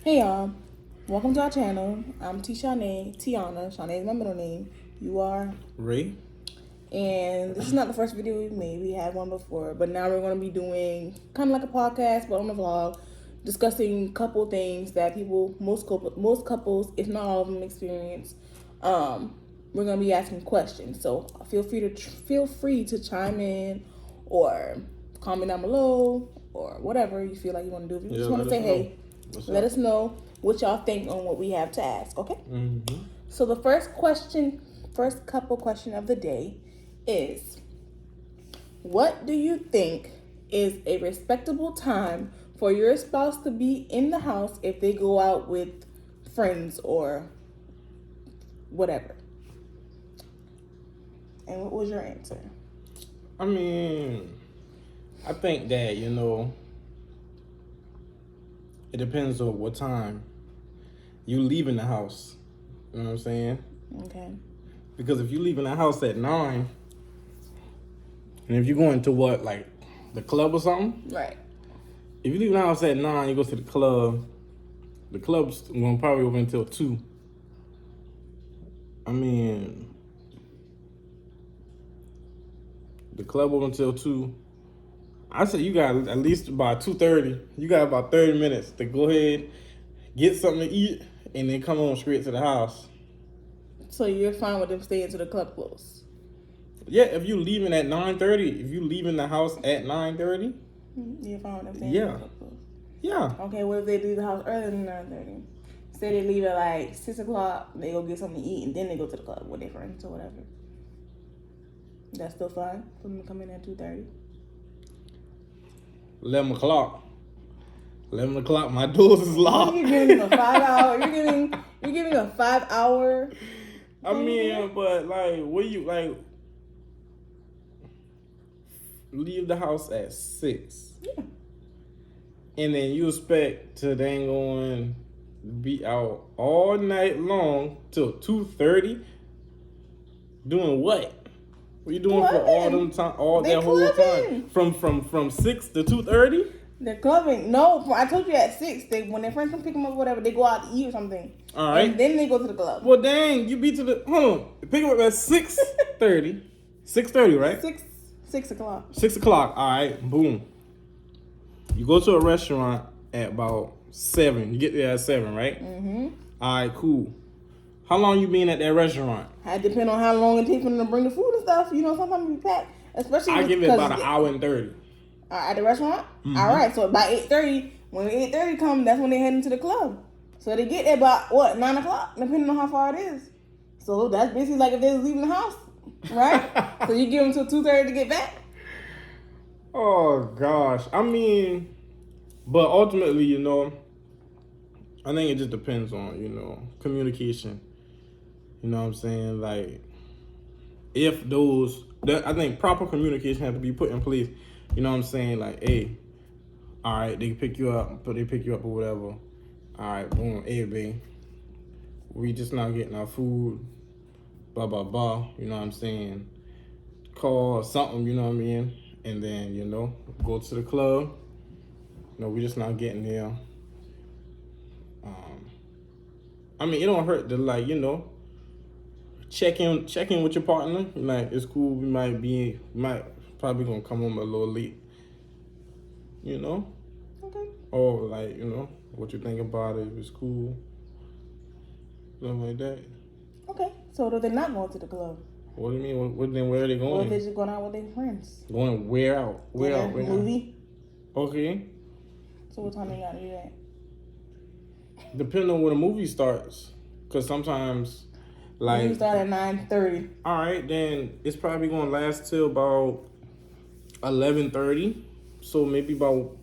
Hey y'all, welcome to our channel. I'm Tiana. Shanae is my middle name. You are, Ray? and this is not the first video we've made. We had one before, but now we're going to be doing kind of like a podcast, but on a vlog, discussing couple things that most couples, if not all of them, experience. We're going to be asking questions, so feel free to chime in or comment down below or whatever you feel like you want to do. If you just want to say hey. Let us know what y'all think on what we have to ask, okay? Mm-hmm. So the first couple question of the day is, what do you think is a respectable time for your spouse to be in the house if they go out with friends or whatever? And what was your answer? I mean, I think that, it depends on what time you leaving the house. You know what I'm saying? Okay. Because if you leaving the house at 9, and if you're going to what, like the club or something? Right. If you leave the house at 9, you go to the club's going to probably open until 2. I mean, the club open until 2. I say you got at least about 2:30. You got about 30 minutes to go ahead, get something to eat, and then come on straight to the house. So you're fine with them staying to the club close? Yeah, if you leaving at 9:30, if you leaving the house at 9:30, you're fine with them staying yeah, to the club close? yeah. Okay, what if they leave the house earlier than 9:30? Say they leave at like 6 o'clock, they go get something to eat, and then they go to the club with their friends or whatever. That's still fine for them to come in at 2:30. 11 o'clock. 11 o'clock, my doors is locked. You're giving a 5 hour. You're giving a 5 hour. I mean, but like, what you like? Leave the house at 6. Yeah. And then you expect to then go and be out all night long till 2:30? Doing what? What you doing for all them time? That whole time from 6 to 2:30? They're clubbing. No, I told you at 6. When their friends come pick them up, or whatever, they go out to eat or something. All right. And then they go to the club. Well, dang, you be to the hold on. Pick them up at 6:30. 6:30, right? 6 o'clock. 6 o'clock. All right. Boom. You go to a restaurant at about 7. You get there at 7, right? Mm-hmm. All right. Cool. How long you been at that restaurant? It depend on how long it takes for them to bring the food and stuff. You know, sometimes we pack. Especially I give it about an hour and 30. At the restaurant? Mm-hmm. All right. So by 8:30, when 8:30 come, that's when they head into the club. So they get there about, 9 o'clock, depending on how far it is. So that's basically like if they was leaving the house, right? So you give them till 2:30 to get back? Oh, gosh. I mean, but ultimately, I think it just depends on, communication. You know what I'm saying? Like, if I think proper communication have to be put in place. You know what I'm saying? Like, hey, all right, they pick you up or whatever. All right, boom, hey, babe, we just not getting our food, blah, blah, blah. You know what I'm saying? Call or something, you know what I mean? And then, go to the club. We just not getting there. I mean, it don't hurt to, like, check in with your partner. Like, it's cool. We might probably gonna come home a little late. Okay. Or like, what you think about it? If it's cool, something like that. Okay. So they're not going to the club? What do you mean? Where are they going? Or if they're just going out with their friends? Going where out? Where out? Movie. Okay. So what time they gotta do that? Depending on when the movie starts, because sometimes, like, You start at 9:30. All right, then it's probably gonna last till about 11:30. So maybe about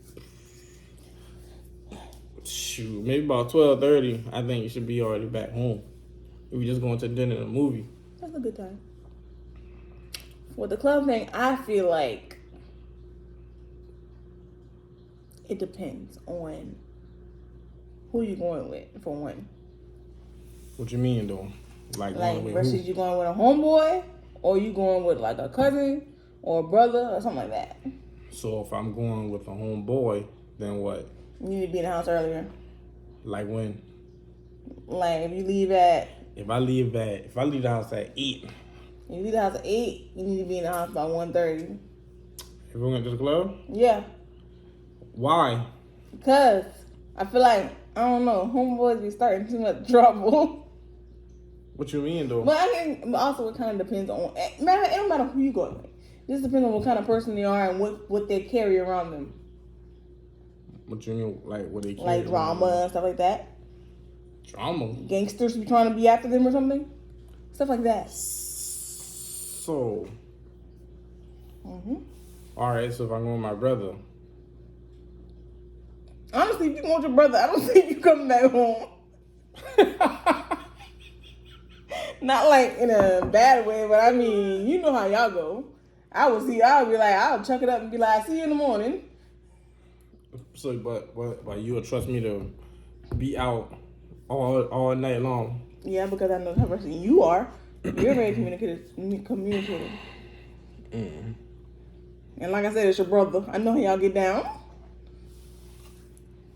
12:30. I think you should be already back home. If we just going to dinner and a movie. That's a good time. With the club thing, I feel like it depends on who you going with, for one. What you mean, though? Like versus you going with a homeboy, or you going with like a cousin or a brother or something like that. So if I'm going with a homeboy, then what? You need to be in the house earlier. Like when? Like if you leave at If I leave the house at 8, if you leave the house at 8, you need to be in the house by 1:30. if we went to the club, Yeah. why? Because I feel like, I don't know, homeboys be starting too much trouble. What you mean though? But I mean, also it kind of depends on, it don't matter who you go with. It just depends on what kind of person they are and what they carry around them. What you mean, like what they carry Like drama around? and stuff like that. Drama. Gangsters be trying to be after them or something. Stuff like that. So. Mm-hmm. All right. So if I'm going with my brother. Honestly, if you want your brother, I don't think you come back home. Not like in a bad way, but I mean, you know how y'all go. I'll be like, I'll chuck it up and be like, see you in the morning. So, but you would trust me to be out all night long? Yeah, because I know the person you are. You're very communicative. Mm. And like I said, it's your brother. I know how y'all get down.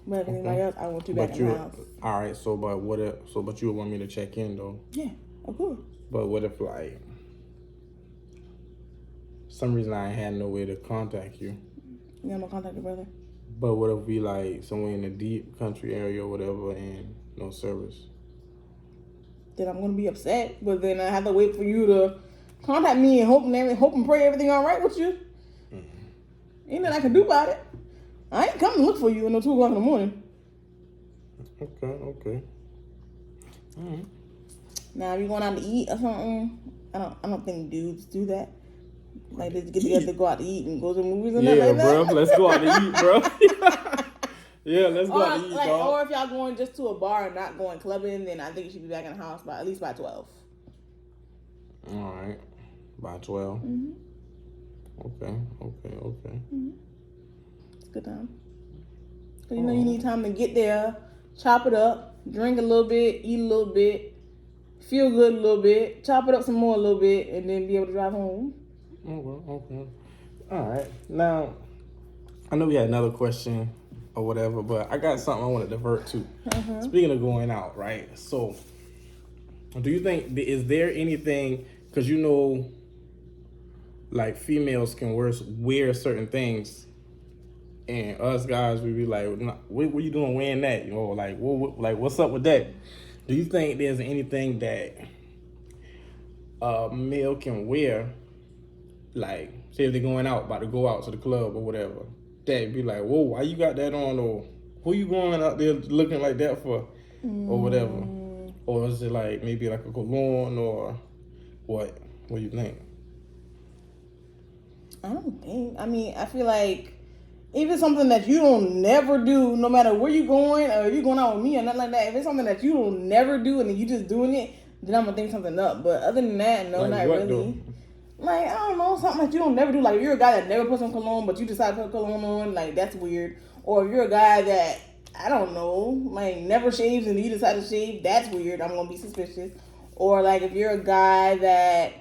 But if anybody else, I want you back in the house. All right. So, but you would want me to check in though? Yeah, of course. But what if like some reason I had no way to contact you? Yeah, I'm gonna contact your brother. But what if we like somewhere in a deep country area or whatever and no service? Then I'm gonna be upset. But then I have to wait for you to contact me and hope and pray everything all right with you. Mm-hmm. Ain't nothing I can do about it. I ain't coming to look for you until 2 o'clock in the morning. Okay. All right. Now, if you're going out to eat or something, I don't think dudes do that. Like, they get together to go out to eat and go to movies and Yeah, like that. bro. Let's go out to eat, bro. Yeah, let's go out to eat, like, dog. or if y'all going just to a bar and not going clubbing, then I think you should be back in the house at least by 12. All right. By 12. Mm-hmm. Okay. Mm-hmm. It's a good time. So, you know, you need time to get there, chop it up, drink a little bit, eat a little bit, feel good a little bit, chop it up some more a little bit, and then be able to drive home. Okay. All right. Now, I know we had another question or whatever, but I got something I want to divert to. Uh-huh. Speaking of going out, right? So, do you think, is there anything, because you know, like females can wear certain things, and us guys, we be like, what you doing wearing that? You know, like, what's up with that? Do you think there's anything that a male can wear, like, say if they're going out, about to go out to the club or whatever, that be like, whoa, why you got that on, or who you going out there looking like that for, or whatever? Or is it like maybe like a cologne or what? What do you think? I don't think. I mean, I feel like if it's something that you don't never do, no matter where you going or if you going out with me or nothing like that, if it's something that you don't never do and then you just doing it, then I'm gonna think something up. But other than that, no, Like not what, really. though? Like, I don't know, something that you don't never do. Like, if you're a guy that never puts on cologne, but you decide to put cologne on, like, that's weird. Or if you're a guy that, I don't know, like, never shaves and you decide to shave, that's weird. I'm gonna be suspicious. Or, like, if you're a guy that,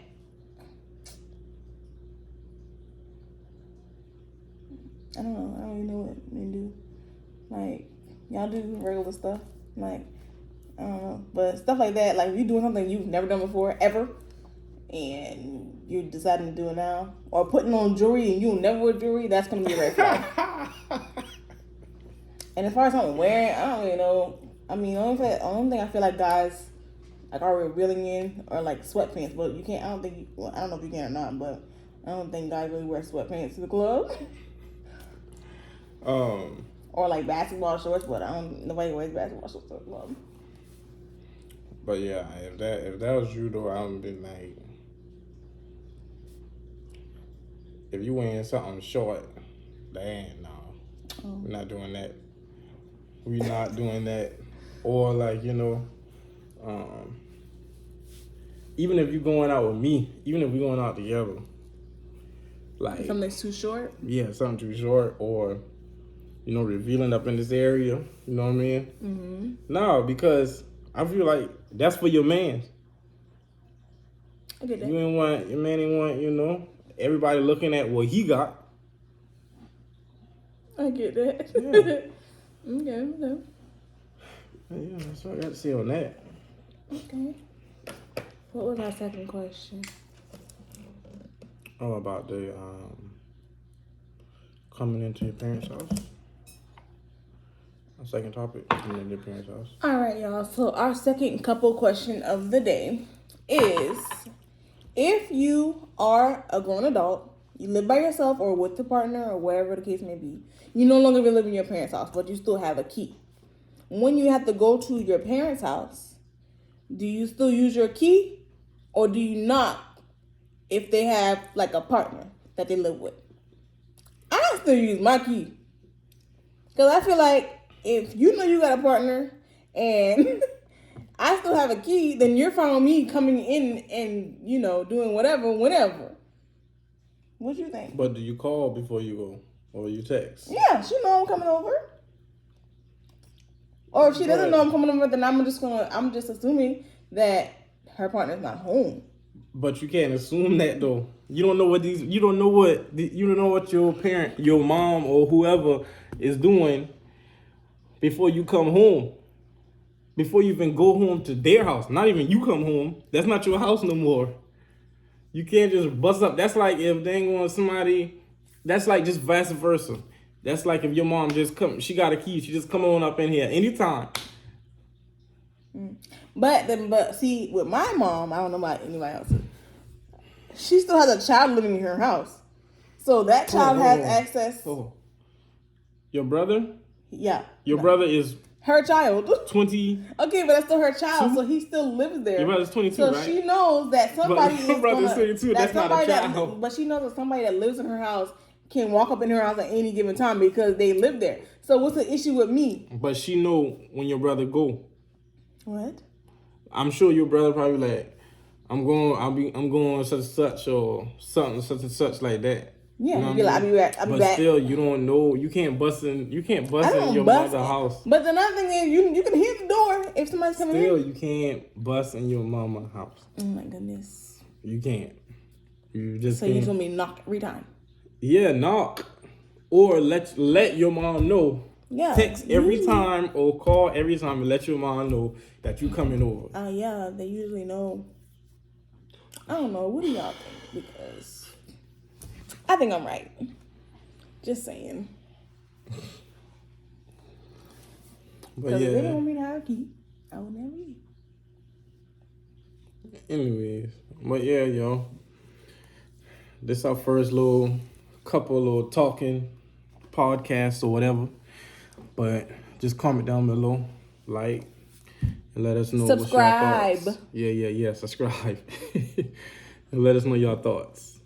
I don't know, I don't even know what men do. Like, y'all do regular stuff. Like, I don't know. But stuff like that, like, if you're doing something you've never done before, ever, and you're deciding to do it now, or putting on jewelry and you'll never wear jewelry, that's gonna be a red flag. And as far as something wearing, I don't really know. I mean, the only thing I feel like guys like are revealing in are like sweatpants, but you can't. I don't know if you can or not, but I don't think guys really wear sweatpants to the club. Or like basketball shorts, but nobody wears basketball shorts to the club. But yeah, if that was you though, I would be like, if you wearing something short, no, we're not doing that. We're not doing that. Or like, you know, even if you're going out with me, even if we're going out together, like Something that's too short? Yeah, something too short, or you know, revealing up in this area. You know what I mean? Mm-hmm. No, because I feel like that's for your man. I get that. Your man ain't want, you know, everybody looking at what he got. I get that. Yeah. Okay. Yeah, that's what I got to say on that. Okay. What was our second question? Oh, about the coming into your parents' house. Our second topic, coming into your parents' house. All right, y'all. So our second couple question of the day is: if you are a grown adult, you live by yourself or with a partner or wherever the case may be, you no longer live in your parents' house, but you still have a key. When you have to go to your parents' house, do you still use your key or do you not if they have like a partner that they live with? I still use my key. Because I feel like if you know you got a partner and I still have a key, then you're fine with me coming in and, you know, doing whatever, whenever. What you think? But do you call before you go? Or you text? Yeah, she know I'm coming over. Or if she doesn't know I'm coming over, then I'm just assuming that her partner's not home. But you can't assume that though. You don't know what your parent, your mom or whoever is doing before you come home. Before you even go home to their house. Not even you come home. That's not your house no more. You can't just bust up. That's like if they ain't going somebody, that's like just vice versa. That's like if your mom just she got a key, she just come on up in here anytime. But see, with my mom, I don't know about anybody else. She still has a child living in her house, so that child has access. Your brother? Yeah. Your brother is her child. 20. Okay, but that's still her child, so he still lives there. Your brother's 22, so right? So she knows that somebody but your brother's 22. That's not a child. But she knows that somebody that lives in her house can walk up in her house at any given time because they live there. So what's the issue with me? But she know when your brother go. What? I'm sure your brother probably like, I'm going such and such or something such and such like that. Yeah, you know be like, I'll be back. But still, you don't know. You can't bust in your mother's house. But another thing is, you can hear the door if somebody's coming in. Still, you can't bust in your mama's house. Oh my goodness. You can't. You just. So you're gonna be knocked every time. Yeah, knock, or let your mom know. Yeah. Text every time or call every time and let your mom know that you coming over. Yeah, they usually know. I don't know. What do y'all think? Because I think I'm right. Just saying. Because if they don't want me to have a key, I would never leave. Anyways, but yeah, yo. This our first little talking podcast or whatever. But just comment down below, like, and let us know. Subscribe. What's your thoughts. Yeah. Subscribe. And let us know your thoughts.